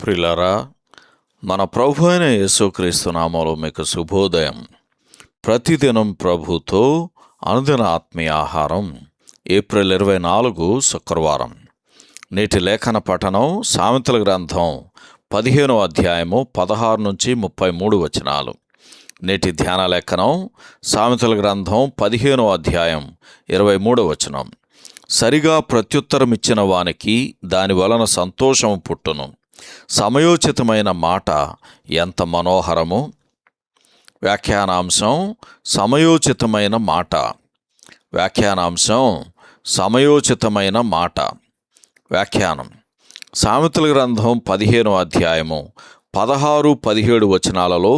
ప్రియులారా, మన ప్రభు అయిన యేసుక్రీస్తు నామములో మీకు శుభోదయం. ప్రతిదినం ప్రభుతో అనుదిన ఆత్మీయ ఆహారం. ఏప్రిల్ 24 శుక్రవారం. నేటి లేఖన పఠనం సామెతల గ్రంథం 15వ అధ్యాయము 16 నుంచి 33 వచనాలు. నేటి ధ్యాన లేఖనం సామెతల గ్రంథం 15వ అధ్యాయం 23వ వచనం. సరిగా ప్రత్యుత్తరమిచ్చిన వానికి దాని వలన సంతోషం పుట్టును. సమయోచితమైన మాట ఎంత మనోహరము. వ్యాఖ్యానాంశం సమయోచితమైన మాట. సమయోచితమైన మాట. వ్యాఖ్యానం. సామెతల గ్రంథం 15వ అధ్యాయము 16-17 వచనాలలో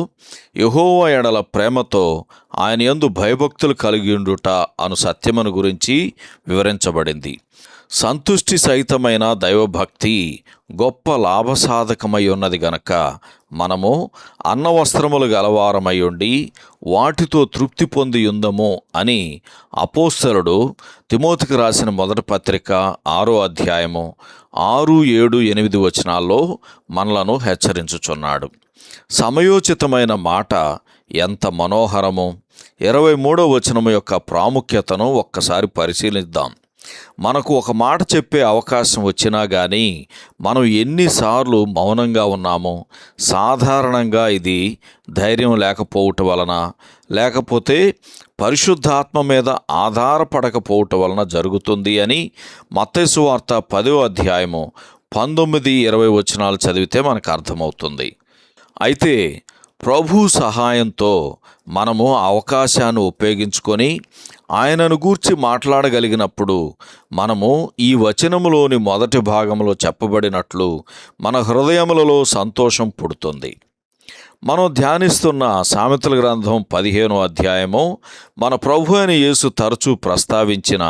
యెహోవా ఎడల ప్రేమతో ఆయన యందు భయభక్తులు కలిగియుండుట అను సత్యమును గురించి వివరించబడింది. సంతుష్టి సహితమైన దైవభక్తి గొప్ప లాభసాధకమై ఉన్నది గనక మనము అన్నవస్త్రములు గలవారమై ఉండి వాటితో తృప్తి పొంది ఉందము అని అపోస్తలుడు తిమోతికి రాసిన మొదటి పత్రిక 6వ అధ్యాయము 6, 7, 8 వచనాల్లో మనలను హెచ్చరించుచున్నాడు. సమయోచితమైన మాట ఎంత మనోహరము. 23వ వచనము యొక్క ప్రాముఖ్యతను ఒక్కసారి పరిశీలిద్దాం. మనకు ఒక మాట చెప్పే అవకాశం వచ్చినా కానీ మనం ఎన్నిసార్లు మౌనంగా ఉన్నామో, సాధారణంగా ఇది ధైర్యం లేకపోవటం వలన, లేకపోతే పరిశుద్ధాత్మ మీద ఆధారపడకపోవటం వలన జరుగుతుంది అని మత్తయి సువార్త 10వ అధ్యాయము 19-20 వచనాలు చదివితే మనకు అర్థమవుతుంది. అయితే ప్రభు సహాయంతో మనము ఆ అవకాశాన్ని ఉపయోగించుకొని ఆయనను గూర్చి మాట్లాడగలిగినప్పుడు మనము ఈ వచనములోని మొదటి భాగంలో చెప్పబడినట్లు మన హృదయములలో సంతోషం పుడుతుంది. మనం ధ్యానిస్తున్న సామెతల గ్రంథం 15వ అధ్యాయము మన ప్రభు అయిన యేసు తరచూ ప్రస్తావించిన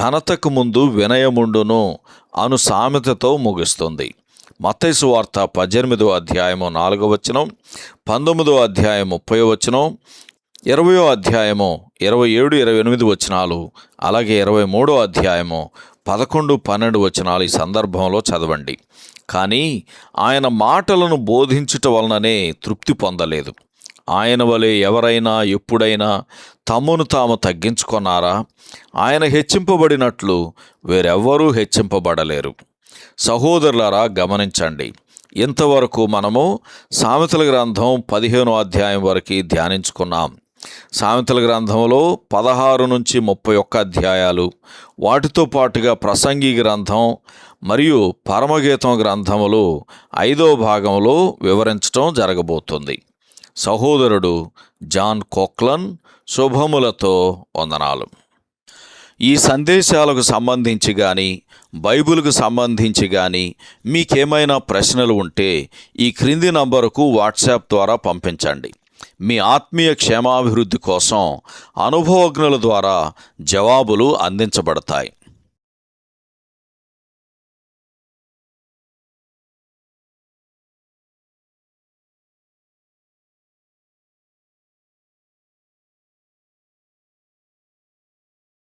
ఘనతకు ముందు వినయముండును అను సామెతతో ముగుస్తుంది. మత్తయి సువార్త 18వ అధ్యాయము 4వ వచనం, 19వ అధ్యాయం 30వ వచనం, 20వ అధ్యాయము 27-28 వచనాలు, అలాగే 23వ అధ్యాయము 11-12 వచనాలు ఈ సందర్భంలో చదవండి. కానీ ఆయన మాటలను బోధించుట వలననే తృప్తి పొందలేదు. ఆయన వలె ఎవరైనా ఎప్పుడైనా తమను తాము తగ్గించుకున్నారా? ఆయన హెచ్చింపబడినట్లు వేరెవ్వరూ హెచ్చింపబడలేరు. సహోదరులారా, గమనించండి. ఇంతవరకు మనము సామెతల గ్రంథం 15వ అధ్యాయం వరకు ధ్యానించుకున్నాం. సామెతల గ్రంథంలో 16 నుంచి 31 అధ్యాయాలు, వాటితో పాటుగా ప్రసంగి గ్రంథం మరియు పరమగీతం గ్రంథములు 5వ భాగంలో వివరించడం జరగబోతుంది. సహోదరుడు జాన్ కోక్లన్ శుభములతో వందనాలు. ఈ సందేశాలకు సంబంధించి కానీ బైబిల్కు సంబంధించి కానీ మీకేమైనా ప్రశ్నలు ఉంటే ఈ క్రింది నంబరుకు వాట్సాప్ ద్వారా పంపించండి. మీ ఆత్మీయ క్షేమాభివృద్ధి కోసం అనుభవజ్ఞుల ద్వారా జవాబులు అందించబడతాయి.